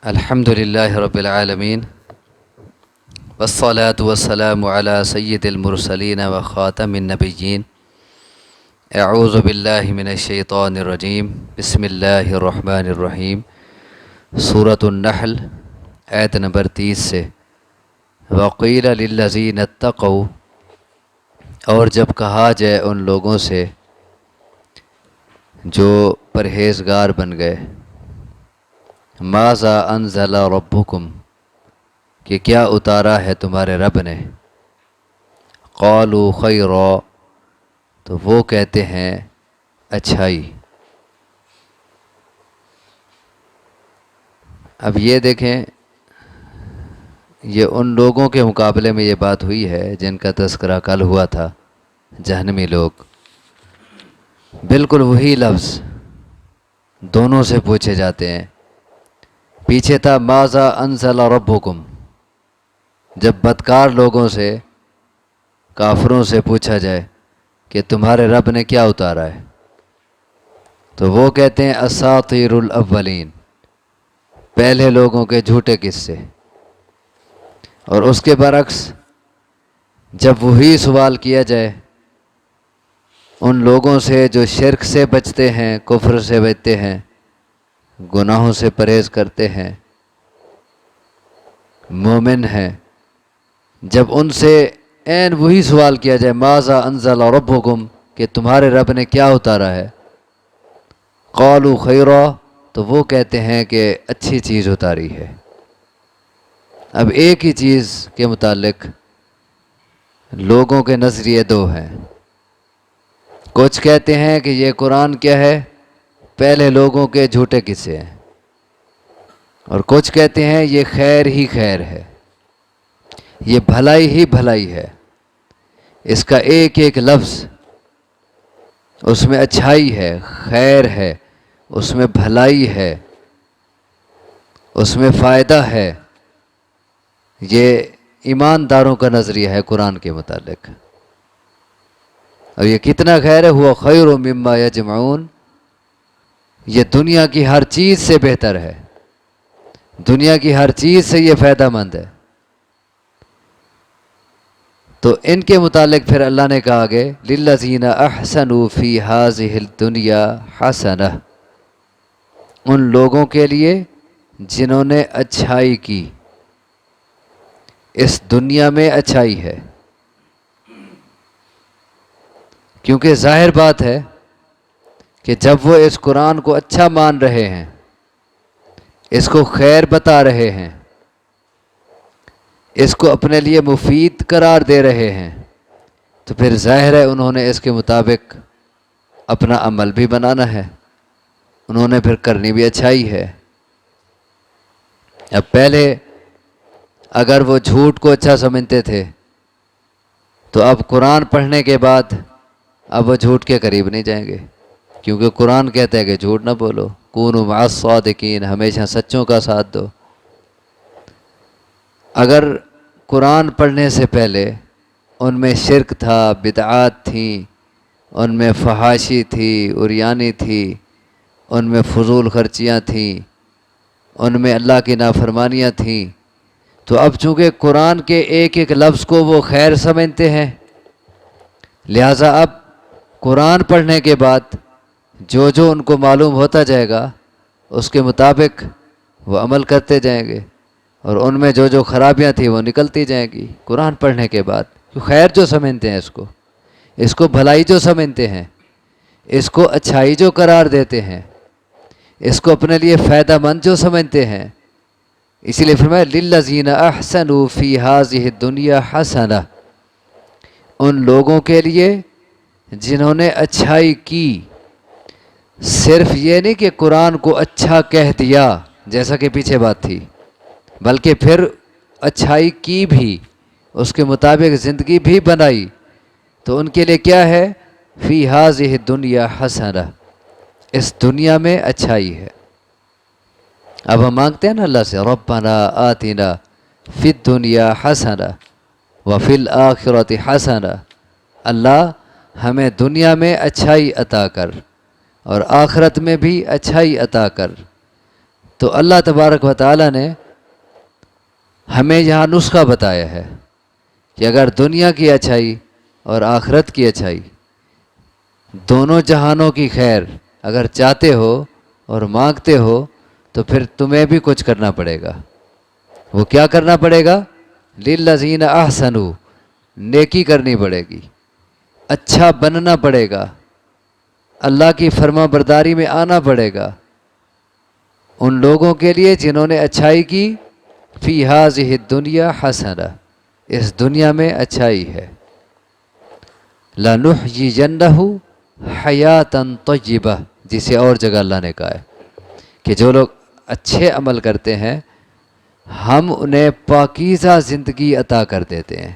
الحمد لله رب العالمين والصلاة والسلام على سيد المرسلين وخاتم النبيين. اعوذ باللہ من الشیطان الرجیم. بسم اللہ الرحمن الرحیم. سورۃ النحل آیت نمبر 30 سے. وقیل للذین اتقوا، اور جب کہا جائے ان لوگوں سے جو پرہیزگار بن گئے، ماذا انزل ربکم، کہ کیا اتارا ہے تمہارے رب نے. قالوا خیرا، تو وہ کہتے ہیں اچھائی. اب یہ دیکھیں، یہ ان لوگوں کے مقابلے میں یہ بات ہوئی ہے جن کا تذکرہ کل ہوا تھا، جہنمی لوگ. بالکل وہی لفظ دونوں سے پوچھے جاتے ہیں. پیچھے تھا ماذا انزل ربکم، جب بدکار لوگوں سے، کافروں سے پوچھا جائے کہ تمہارے رب نے کیا اتارا ہے، تو وہ کہتے ہیں اساطیر الاولین، پہلے لوگوں کے جھوٹے قصے. اور اس کے برعکس جب وہی سوال کیا جائے ان لوگوں سے جو شرک سے بچتے ہیں، کفر سے بچتے ہیں، گناہوں سے پرہیز کرتے ہیں، مومن ہیں، جب ان سے عین وہی سوال کیا جائے ماذا انزل ربکم، کہ تمہارے رب نے کیا اتارا ہے، قالوا خیرا، تو وہ کہتے ہیں کہ اچھی چیز اتاری ہے. اب ایک ہی چیز کے متعلق لوگوں کے نظریے دو ہیں. کچھ کہتے ہیں کہ یہ قرآن کیا ہے، پہلے لوگوں کے جھوٹے قصے ہیں، اور کچھ کہتے ہیں یہ خیر ہی خیر ہے، یہ بھلائی ہی بھلائی ہے. اس کا ایک ایک لفظ اس میں اچھائی ہے، خیر ہے، اس میں بھلائی ہے، اس میں فائدہ ہے. یہ ایمانداروں کا نظریہ ہے قرآن کے متعلق. اور یہ کتنا خیر ہے، ہوا خیر مما یجمعون، یہ دنیا کی ہر چیز سے بہتر ہے، دنیا کی ہر چیز سے یہ فائدہ مند ہے. تو ان کے متعلق پھر اللہ نے کہا آگے للذین احسنوا فی ہذہ الدنیا حسنہ، ان لوگوں کے لیے جنہوں نے اچھائی کی، اس دنیا میں اچھائی ہے. کیونکہ ظاہر بات ہے کہ جب وہ اس قرآن کو اچھا مان رہے ہیں، اس کو خیر بتا رہے ہیں، اس کو اپنے لیے مفید قرار دے رہے ہیں، تو پھر ظاہر ہے انہوں نے اس کے مطابق اپنا عمل بھی بنانا ہے، انہوں نے پھر کرنی بھی اچھائی ہے. اب پہلے اگر وہ جھوٹ کو اچھا سمجھتے تھے تو اب قرآن پڑھنے کے بعد اب وہ جھوٹ کے قریب نہیں جائیں گے، کیونکہ قرآن کہتا ہے کہ جھوٹ نہ بولو، کونوا مع الصادقین، ہمیشہ سچوں کا ساتھ دو. اگر قرآن پڑھنے سے پہلے ان میں شرک تھا، بدعات تھیں، ان میں فحاشی تھی، عریانی تھی، ان میں فضول خرچیاں تھیں، ان میں اللہ کی نافرمانیاں تھیں، تو اب چونکہ قرآن کے ایک ایک لفظ کو وہ خیر سمجھتے ہیں، لہٰذا اب قرآن پڑھنے کے بعد جو جو ان کو معلوم ہوتا جائے گا اس کے مطابق وہ عمل کرتے جائیں گے، اور ان میں جو جو خرابیاں تھیں وہ نکلتی جائیں گی قرآن پڑھنے کے بعد. خیر جو سمجھتے ہیں، اس کو بھلائی جو سمجھتے ہیں، اس کو اچھائی جو قرار دیتے ہیں، اس کو اپنے لیے فائدہ مند جو سمجھتے ہیں، اسی لیے فرمایا للذین احسنوا فی ہذہ الدنیا حسنہ، ان لوگوں کے لیے جنہوں نے اچھائی کی. صرف یہ نہیں کہ قرآن کو اچھا کہہ دیا جیسا کہ پیچھے بات تھی، بلکہ پھر اچھائی کی بھی، اس کے مطابق زندگی بھی بنائی، تو ان کے لیے کیا ہے، فی ہذہ الدنیا حسنہ، اس دنیا میں اچھائی ہے. اب ہم مانگتے ہیں نا اللہ سے ربنا آتنا فی الدنیا حسنہ وفی الآخرۃ حسنہ، اللہ ہمیں دنیا میں اچھائی عطا کر اور آخرت میں بھی اچھائی عطا کر. تو اللہ تبارک و تعالیٰ نے ہمیں یہاں نسخہ بتایا ہے کہ اگر دنیا کی اچھائی اور آخرت کی اچھائی، دونوں جہانوں کی خیر اگر چاہتے ہو اور مانگتے ہو تو پھر تمہیں بھی کچھ کرنا پڑے گا۔ وہ کیا کرنا پڑے گا؟ للذین احسنوا، نیکی کرنی پڑے گی، اچھا بننا پڑے گا، اللہ کی فرما برداری میں آنا پڑے گا ان لوگوں کے لیے جنہوں نے اچھائی کی۔ فی ہذہ الدنیا حسنہ، اس دنیا میں اچھائی ہے۔ لنحیینہ حیاتا طیبہ، جسے اور جگہ اللہ نے کہا ہے کہ جو لوگ اچھے عمل کرتے ہیں ہم انہیں پاکیزہ زندگی عطا کر دیتے ہیں۔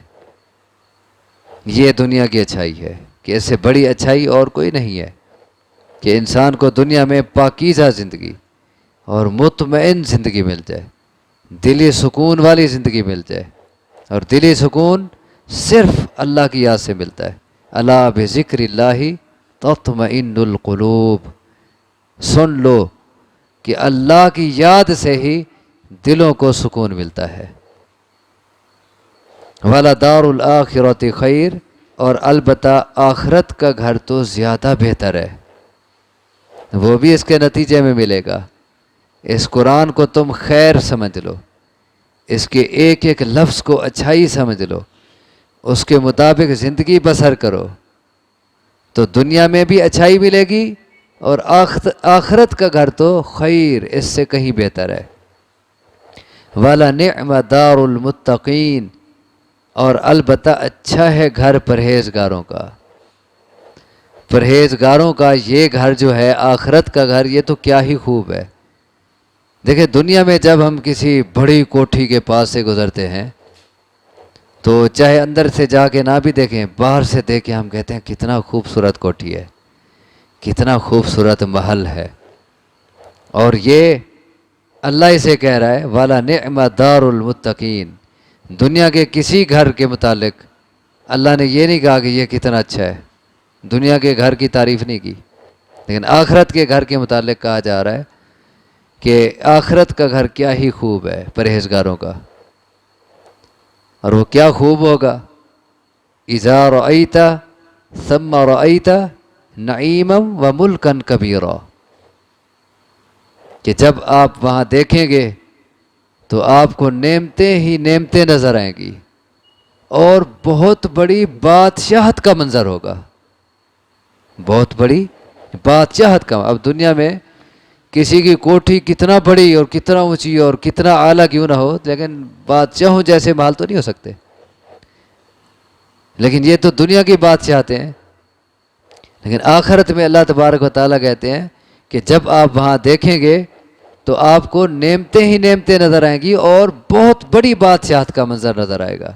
یہ دنیا کی اچھائی ہے کہ اس سے بڑی اچھائی اور کوئی نہیں ہے کہ انسان کو دنیا میں پاکیزہ زندگی اور مطمئن زندگی مل جائے، دلی سکون والی زندگی مل جائے، اور دلی سکون صرف اللہ کی یاد سے ملتا ہے۔ الا بذکر اللہ تطمئن القلوب، سن لو کہ اللہ کی یاد سے ہی دلوں کو سکون ملتا ہے۔ وَلَدَارُ الْآخِرَةِ خیر، اور البتہ آخرت کا گھر تو زیادہ بہتر ہے، وہ بھی اس کے نتیجے میں ملے گا۔ اس قرآن کو تم خیر سمجھ لو، اس کے ایک ایک لفظ کو اچھائی سمجھ لو، اس کے مطابق زندگی بسر کرو تو دنیا میں بھی اچھائی ملے گی، اور آخرت کا گھر تو خیر، اس سے کہیں بہتر ہے۔ وَلَنِعْمَ دَارُ الْمُتَّقِينَ، اور البتہ اچھا ہے گھر پرہیزگاروں کا۔ پرہیزگاروں کا یہ گھر جو ہے آخرت کا گھر، یہ تو کیا ہی خوب ہے۔ دیکھیں دنیا میں جب ہم کسی بڑی کوٹھی کے پاس سے گزرتے ہیں تو چاہے اندر سے جا کے نہ بھی دیکھیں، باہر سے دیکھ کے ہم کہتے ہیں کتنا خوبصورت کوٹھی ہے، کتنا خوبصورت محل ہے۔ اور یہ اللہ اسے کہہ رہا ہے وَلَنِعْمَ دَارُ الْمُتَّقِينَ۔ دنیا کے کسی گھر کے متعلق اللہ نے یہ نہیں کہا کہ یہ کتنا اچھا ہے، دنیا کے گھر کی تعریف نہیں کی، لیکن آخرت کے گھر کے متعلق کہا جا رہا ہے کہ آخرت کا گھر کیا ہی خوب ہے پرہیزگاروں کا۔ اور وہ کیا خوب ہوگا؟ اذا رأیت ثم رأیت نعیما وملکا کبیرا، کہ جب آپ وہاں دیکھیں گے تو آپ کو نعمتیں ہی نعمتیں نظر آئیں گی، اور بہت بڑی بادشاہت کا منظر ہوگا، بہت بڑی بادشاہت کا۔ اب دنیا میں کسی کی کوٹھی کتنا بڑی اور کتنا اونچی اور کتنا اعلیٰ کیوں نہ ہو، لیکن بادشاہوں جیسے محل تو نہیں ہو سکتے، لیکن یہ تو دنیا کی بادشاہتیں ہیں۔ لیکن آخرت میں اللہ تبارک و تعالیٰ کہتے ہیں کہ جب آپ وہاں دیکھیں گے تو آپ کو نعمتیں ہی نعمتیں نظر آئیں گی، اور بہت بڑی بادشاہت کا منظر نظر آئے گا۔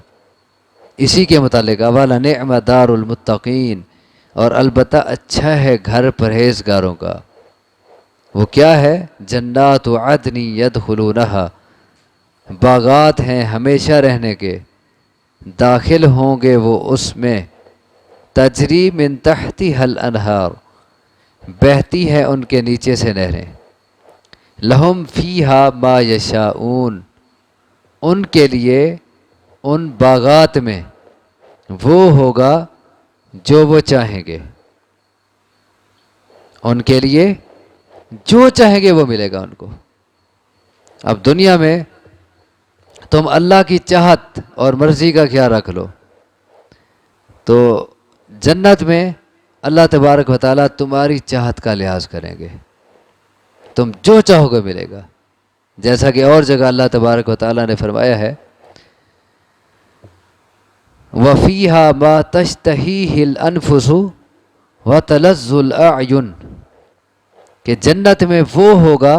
اسی کے متعلق وَلَنِعْمَ دَارُ الْمُتَّقِينَ، اور البتہ اچھا ہے گھر پرہیزگاروں کا۔ وہ کیا ہے؟ جنات عدن یدخلونہا، باغات ہیں ہمیشہ رہنے کے، داخل ہوں گے وہ اس میں، تجری من تحتہا الانہار، بہتی ہے ان کے نیچے سے نہریں، لہم فیہا ما یشاؤون، ان کے لیے ان باغات میں وہ ہوگا جو وہ چاہیں گے، ان کے لیے جو چاہیں گے وہ ملے گا ان کو۔ اب دنیا میں تم اللہ کی چاہت اور مرضی کا خیال رکھ لو تو جنت میں اللہ تبارک و تعالیٰ تمہاری چاہت کا لحاظ کریں گے، تم جو چاہو گے ملے گا۔ جیسا کہ اور جگہ اللہ تبارک و تعالیٰ نے فرمایا ہے وَفِيهَا مَا تَشْتَهِيهِ الْأَنفُسُ وَتَلَذُّ الْأَعْيُنُ، کہ جنت میں وہ ہوگا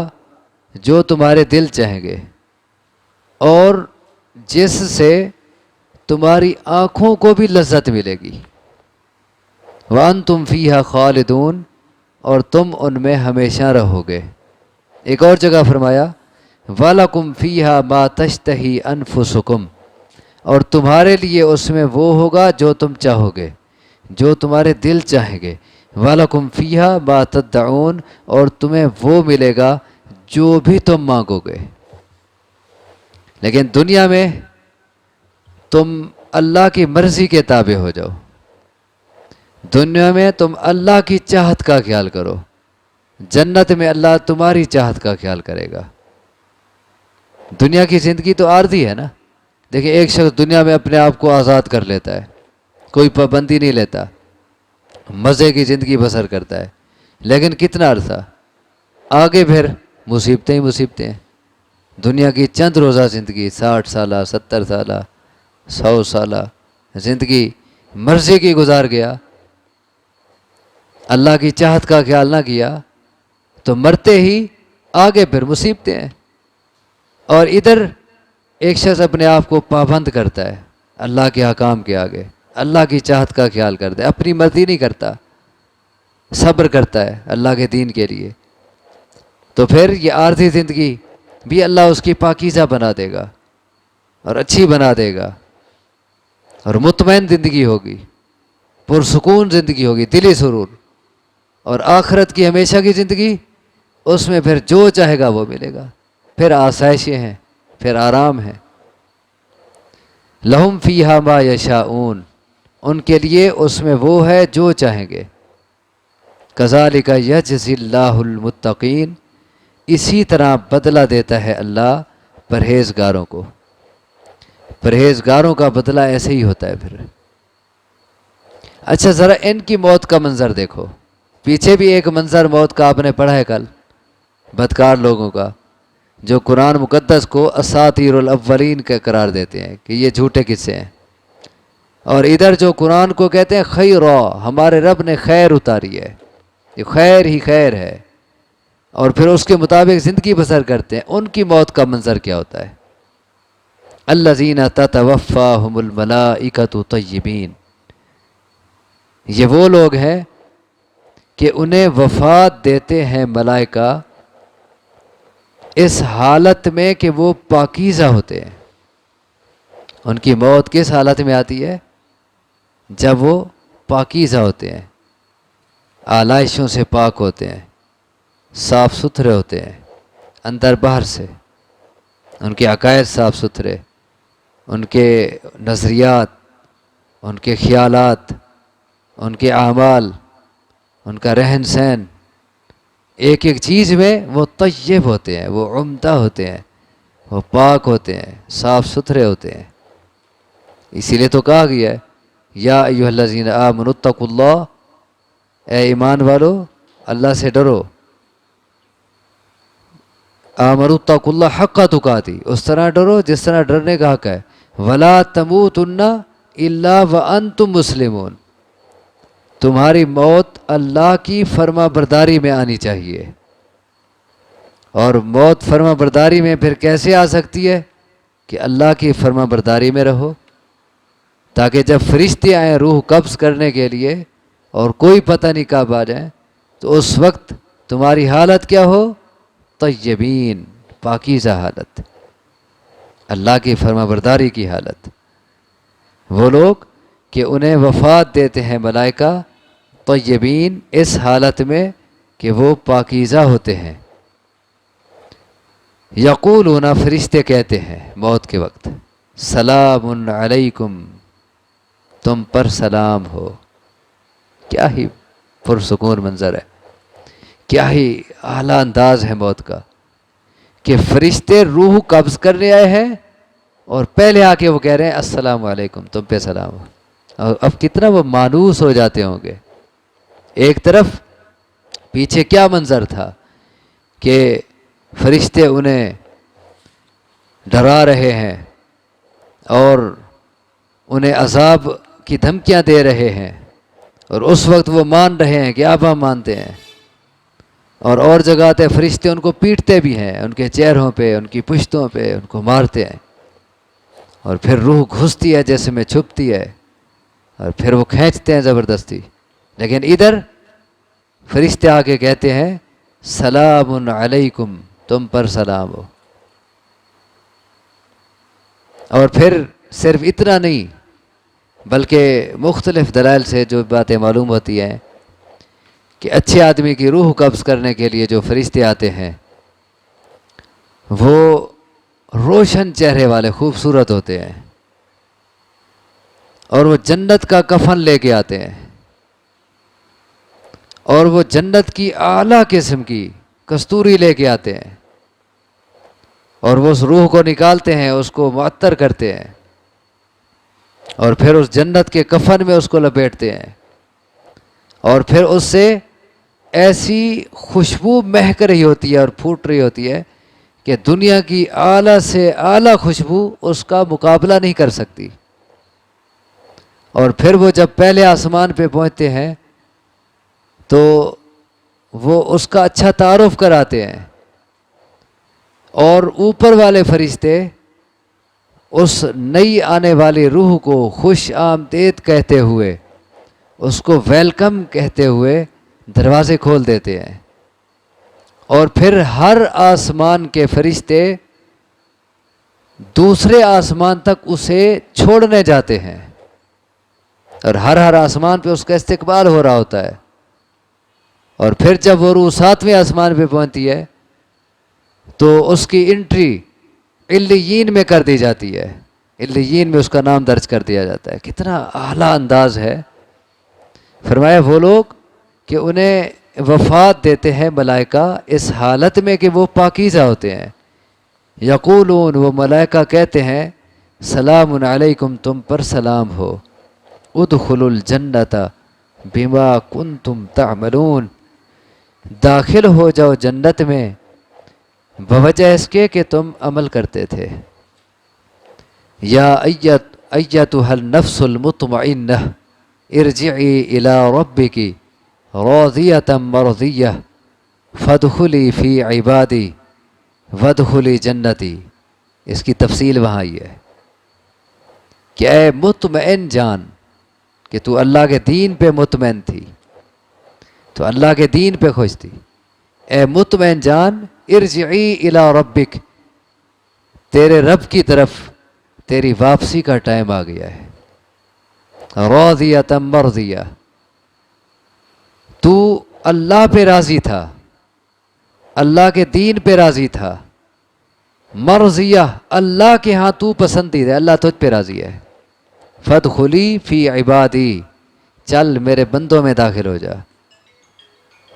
جو تمہارے دل چاہیں گے، اور جس سے تمہاری آنکھوں کو بھی لذت ملے گی۔ وَأَنْتُمْ فِيهَا خَالِدُونَ، اور تم ان میں ہمیشہ رہو گے۔ ایک اور جگہ فرمایا وَلَكُمْ فِيهَا مَا تَشْتَهِي أَنفُسُكُمْ، اور تمہارے لیے اس میں وہ ہوگا جو تم چاہو گے، جو تمہارے دل چاہیں گے۔ وَلَكُمْ فِيهَا مَا تَدَّعُونَ، اور تمہیں وہ ملے گا جو بھی تم مانگو گے. لیکن دنیا میں تم اللہ کی مرضی کے تابع ہو جاؤ. دنیا میں تم اللہ کی چاہت کا خیال کرو. جنت میں اللہ تمہاری چاہت کا خیال کرے گا. دنیا کی زندگی تو عارضی ہے نا. دیکھیں ایک شخص دنیا میں اپنے آپ کو آزاد کر لیتا ہے, کوئی پابندی نہیں لیتا, مزے کی زندگی بسر کرتا ہے, لیکن کتنا عرصہ, آگے پھر مصیبتیں ہی مصیبتیں ہیں. دنیا کی چند روزہ زندگی 60 سالہ 70 سالہ 100 سالہ زندگی مرضی کی گزار گیا, اللہ کی چاہت کا خیال نہ کیا تو مرتے ہی آگے پھر مصیبتیں ہیں. اور ادھر ایک شخص اپنے آپ کو پابند کرتا ہے اللہ کے حکام کے آگے, اللہ کی چاہت کا خیال کرتا ہے, اپنی مرضی نہیں کرتا, صبر کرتا ہے اللہ کے دین کے لیے. تو پھر یہ عارضی زندگی بھی اللہ اس کی پاکیزہ بنا دے گا اور اچھی بنا دے گا, اور مطمئن زندگی ہوگی, پرسکون زندگی ہوگی, دلی سرور. اور آخرت کی ہمیشہ کی زندگی, اس میں پھر جو چاہے گا وہ ملے گا, پھر آسائشیں ہیں, پھر آرام ہے. لہم فیہا ما یشاؤون, ان کے لیے اس میں وہ ہے جو چاہیں گے. کذالک یجزی اللہ المتقین, اسی طرح بدلہ دیتا ہے اللہ پرہیزگاروں کو. پرہیزگاروں کا بدلہ ایسے ہی ہوتا ہے پھر. اچھا ذرا ان کی موت کا منظر دیکھو. پیچھے بھی ایک منظر موت کا آپ نے پڑھا ہے کل, بدکار لوگوں کا, جو قرآن مقدس کو اساطیر الاولین کا قرار دیتے ہیں کہ یہ جھوٹے قصے ہیں. اور ادھر جو قرآن کو کہتے ہیں خیرا, ہمارے رب نے خیر اتاری ہے, یہ خیر ہی خیر ہے, اور پھر اس کے مطابق زندگی بسر کرتے ہیں. ان کی موت کا منظر کیا ہوتا ہے؟ الذین تتوفاہم الملائکۃ طیبین, یہ وہ لوگ ہیں کہ انہیں وفات دیتے ہیں ملائکہ اس حالت میں کہ وہ پاکیزہ ہوتے ہیں. ان کی موت کس حالت میں آتی ہے؟ جب وہ پاکیزہ ہوتے ہیں, آلائشوں سے پاک ہوتے ہیں, صاف ستھرے ہوتے ہیں اندر باہر سے, ان کے عقائد صاف ستھرے, ان کے نظریات, ان کے خیالات, ان کے اعمال, ان کا رہن سہن, ایک ایک چیز میں وہ طیب ہوتے ہیں, وہ عمدہ ہوتے ہیں, وہ پاک ہوتے ہیں, صاف ستھرے ہوتے ہیں. اسی لیے تو کہا گیا ہے یا ایھا الذین آمنوا اتقوا اللہ, اے ایمان والو اللہ سے ڈرو. آمنوا اتقوا اللہ حق تقاتی, اس طرح ڈرو جس طرح ڈرنے کا حق ہے. ولا تموتن الا وانتم مسلمون, تمہاری موت اللہ کی فرما برداری میں آنی چاہیے. اور موت فرما برداری میں پھر کیسے آ سکتی ہے؟ کہ اللہ کی فرما برداری میں رہو, تاکہ جب فرشتے آئیں روح قبض کرنے کے لیے اور کوئی پتہ نہیں کب آ جائیں, تو اس وقت تمہاری حالت کیا ہو؟ طیبین, پاکیزہ حالت, اللہ کی فرما برداری کی حالت. وہ لوگ کہ انہیں وفات دیتے ہیں ملائکہ طیبین, اس حالت میں کہ وہ پاکیزہ ہوتے ہیں. یقولون, فرشتے کہتے ہیں موت کے وقت, سلام علیکم, تم پر سلام ہو. کیا ہی پرسکون منظر ہے, کیا ہی اعلیٰ انداز ہے موت کا, کہ فرشتے روح قبض کرنے آئے ہیں اور پہلے آ کے وہ کہہ رہے ہیں السلام علیکم, تم پہ سلام ہو. اور اب کتنا وہ مانوس ہو جاتے ہوں گے. ایک طرف پیچھے کیا منظر تھا کہ فرشتے انہیں ڈرا رہے ہیں اور انہیں عذاب کی دھمکیاں دے رہے ہیں, اور اس وقت وہ مان رہے ہیں کہ اب ہم مانتے ہیں. اور جگہ آتے فرشتے ان کو پیٹتے بھی ہیں, ان کے چہروں پہ, ان کی پشتوں پہ ان کو مارتے ہیں, اور پھر روح گھستی ہے جسم میں, چھپتی ہے, اور پھر وہ کھینچتے ہیں زبردستی. لیکن ادھر فرشتے آ کے کہتے ہیں سلام علیکم, تم پر سلام ہو. اور پھر صرف اتنا نہیں, بلکہ مختلف دلائل سے جو باتیں معلوم ہوتی ہیں کہ اچھے آدمی کی روح قبض کرنے کے لیے جو فرشتے آتے ہیں وہ روشن چہرے والے خوبصورت ہوتے ہیں، اور وہ جنت کا کفن لے کے آتے ہیں، اور وہ جنت کی اعلیٰ قسم کی کستوری لے کے آتے ہیں، اور وہ اس روح کو نکالتے ہیں، اس کو معطر کرتے ہیں، اور پھر اس جنت کے کفن میں اس کو لپیٹتے ہیں، اور پھر اس سے ایسی خوشبو مہک رہی ہوتی ہے اور پھوٹ رہی ہوتی ہے کہ دنیا کی اعلیٰ سے اعلیٰ خوشبو اس کا مقابلہ نہیں کر سکتی۔ اور پھر وہ جب پہلے آسمان پہ پہنچتے ہیں تو وہ اس کا اچھا تعارف کراتے ہیں، اور اوپر والے فرشتے اس نئی آنے والی روح کو خوش آمدید کہتے ہوئے، اس کو ویلکم کہتے ہوئے دروازے کھول دیتے ہیں، اور پھر ہر آسمان کے فرشتے دوسرے آسمان تک اسے چھوڑنے جاتے ہیں، اور ہر آسمان پہ اس کا استقبال ہو رہا ہوتا ہے، اور پھر جب وہ روح 7ویں آسمان پہ پہنچتی ہے تو اس کی انٹری علیین میں کر دی جاتی ہے، علیین میں اس کا نام درج کر دیا جاتا ہے۔ کتنا اعلیٰ انداز ہے۔ فرمایا وہ لوگ کہ انہیں وفات دیتے ہیں ملائکہ اس حالت میں کہ وہ پاکیزہ ہوتے ہیں۔ یقولون، وہ ملائکہ کہتے ہیں، سلام علیکم، تم پر سلام ہو، ادخلوا الجنت بما کنتم تعملون، داخل ہو جاؤ جنت میں بوجہ اس کے کہ تم عمل کرتے تھے۔ یا ایتها النفس المطمئنہ ارجعی الی ربک راضیۃ مرضیہ فادخلی فی عبادی وادخلی جنتی۔ اس کی تفصیل وہاں یہ ہے کہ اے مطمئن جان، کہ تو اللہ کے دین پہ مطمئن تھی، تو اللہ کے دین پہ خوش تھی، اے مطمئن جان، ارجعی الی ربک، تیرے رب کی طرف تیری واپسی کا ٹائم آ گیا ہے۔ راضیۃ مرضیہ، تو اللہ پہ راضی تھا، اللہ کے دین پہ راضی تھا، مرضیہ، اللہ کے ہاں تو پسندیدہ، اللہ تجھ پہ راضی ہے۔ فادخلی فی عبادی، چل میرے بندوں میں داخل ہو جا،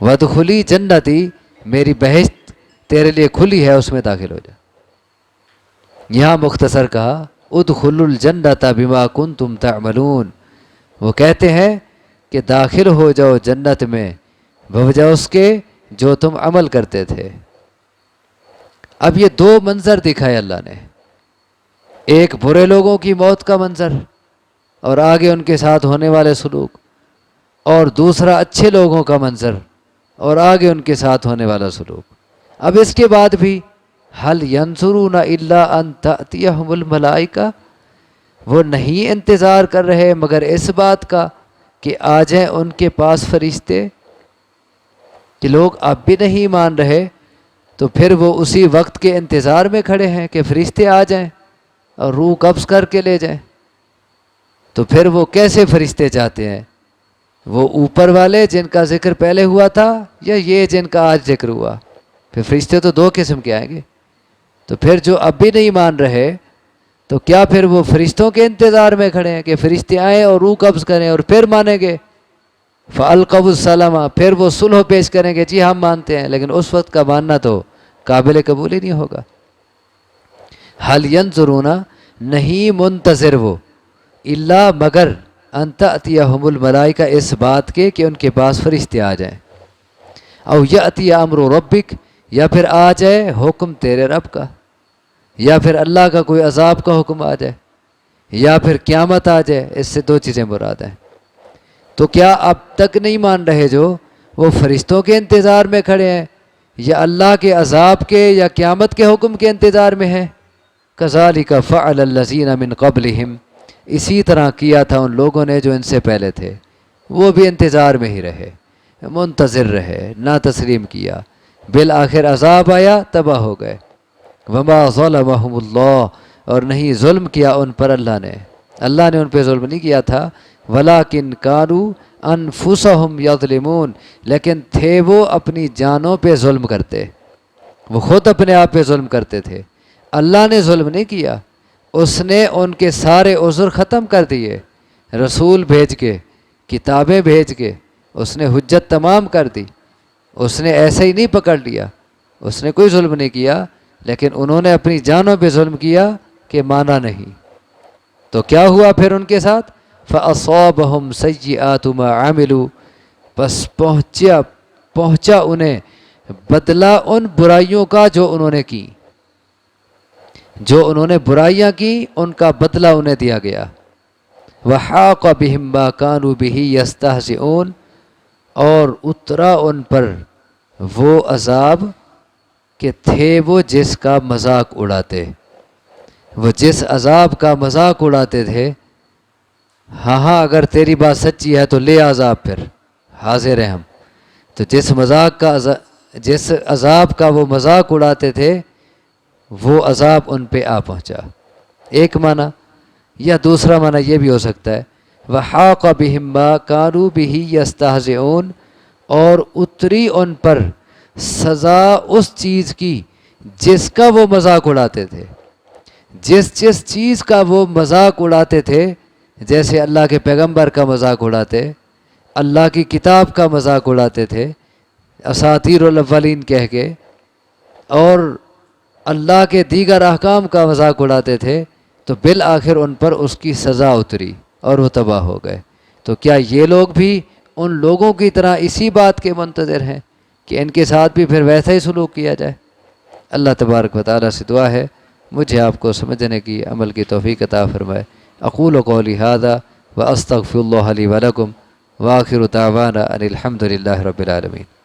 وادخلی جنتی، میری بہشت تیرے لیے کھلی ہے، اس میں داخل ہو جا۔ یہاں مختصر کہا ادخلوا الجنت بما کنتم تعملون، وہ کہتے ہیں کہ داخل ہو جاؤ جنت میں بوجہ اس کے جو تم عمل کرتے تھے۔ اب یہ دو منظر دکھائے اللہ نے، ایک برے لوگوں کی موت کا منظر اور آگے ان کے ساتھ ہونے والے سلوک، اور دوسرا اچھے لوگوں کا منظر اور آگے ان کے ساتھ ہونے والا سلوک۔ اب اس کے بعد بھی هل ينظرون الا ان تأتيهم الملائکہ، وہ نہیں انتظار کر رہے مگر اس بات کا کہ آ جائیں ان کے پاس فرشتے، کہ لوگ اب بھی نہیں مان رہے تو پھر وہ اسی وقت کے انتظار میں کھڑے ہیں کہ فرشتے آ جائیں اور روح قبض کر کے لے جائیں۔ تو پھر وہ کیسے فرشتے چاہتے ہیں؟ وہ اوپر والے جن کا ذکر پہلے ہوا تھا، یا یہ جن کا آج ذکر ہوا؟ پھر فرشتے تو دو قسم کے آئیں گے۔ تو پھر جو اب بھی نہیں مان رہے تو کیا پھر وہ فرشتوں کے انتظار میں کھڑے ہیں کہ فرشتے آئیں اور روح قبض کریں اور پھر مانیں گے؟ فَأَلْقَوُا السَّلَامَ، پھر وہ صلح پیش کریں گے، جی ہم مانتے ہیں، لیکن اس وقت کا ماننا تو قابل قبول ہی نہیں ہوگا۔ هَلْ يَنظُرُونَ، نہیں منتظر وہ، الا مگر ان تأتیہم الملائکہ، اس بات کے کہ ان کے پاس فرشتے آ جائیں، او یأتی امر ربک، یا پھر آ جائے حکم تیرے رب کا، یا پھر اللہ کا کوئی عذاب کا حکم آ جائے، یا پھر قیامت آ جائے، اس سے دو چیزیں مراد ہیں۔ تو کیا اب تک نہیں مان رہے جو وہ فرشتوں کے انتظار میں کھڑے ہیں، یا اللہ کے عذاب کے یا قیامت کے حکم کے انتظار میں ہیں؟ کذالک فعل الذین من قبلہم، اسی طرح کیا تھا ان لوگوں نے جو ان سے پہلے تھے، وہ بھی انتظار میں ہی رہے، منتظر رہے، نہ تسلیم کیا، بالآخر عذاب آیا، تباہ ہو گئے۔ وما ظلمہم اللہ، اور نہیں ظلم کیا ان پر اللہ نے، اللہ نے ان پہ ظلم نہیں کیا تھا، ولیکن کانوا انفسہم یظلمون، لیکن تھے وہ اپنی جانوں پہ ظلم کرتے۔ وہ خود اپنے آپ پہ ظلم کرتے تھے، اللہ نے ظلم نہیں کیا، اس نے ان کے سارے عذر ختم کر دیے، رسول بھیج کے، کتابیں بھیج کے اس نے حجت تمام کر دی، اس نے ایسے ہی نہیں پکڑ لیا، اس نے کوئی ظلم نہیں کیا، لیکن انہوں نے اپنی جانوں پہ ظلم کیا کہ مانا نہیں۔ تو کیا ہوا پھر ان کے ساتھ؟ فَأَصَابَهُمْ سَيِّئَاتُ مَا عَمِلُوا، بس پہنچا انہیں بدلہ ان برائیوں کا جو انہوں نے کی، جو انہوں نے برائیاں کی ان کا بدلہ انہیں دیا گیا۔ وَحَاقَ بِهِم مَّا كَانُوا بِهِ يَسْتَهْزِئُونَ، اور اترا ان پر وہ عذاب کہ تھے وہ جس کا مذاق اڑاتے، وہ جس عذاب کا مذاق اڑاتے تھے، ہاں ہاں اگر تیری بات سچی ہے تو لے عذاب، پھر حاضر ہیں ہم۔ تو جس عذاب کا وہ مذاق اڑاتے تھے وہ عذاب ان پہ آ پہنچا، ایک معنی۔ یا دوسرا معنی یہ بھی ہو سکتا ہے وَحَاقَ بِهِم مَّا كَانُوا بِهِ يَسْتَهْزِئُونَ، اور اتری ان پر سزا اس چیز کی جس کا وہ مذاق اڑاتے تھے، جس چیز کا وہ مذاق اڑاتے تھے، جیسے اللہ کے پیغمبر کا مذاق اڑاتے، اللہ کی کتاب کا مذاق اڑاتے تھے اساطیر الاولین کہہ کے، اور اللہ کے دیگر احکام کا مذاق اڑاتے تھے، تو بالآخر ان پر اس کی سزا اتری اور وہ تباہ ہو گئے۔ تو کیا یہ لوگ بھی ان لوگوں کی طرح اسی بات کے منتظر ہیں کہ ان کے ساتھ بھی پھر ویسا ہی سلوک کیا جائے؟ اللہ تبارک و تعالیٰ سے دعا ہے مجھے آپ کو سمجھنے کی، عمل کی توفیق عطا فرمائے۔ اقول قولی ھذا واستغفر اللہ لی ولکم، وآخر دعوانا ان الحمد للہ رب العالمین۔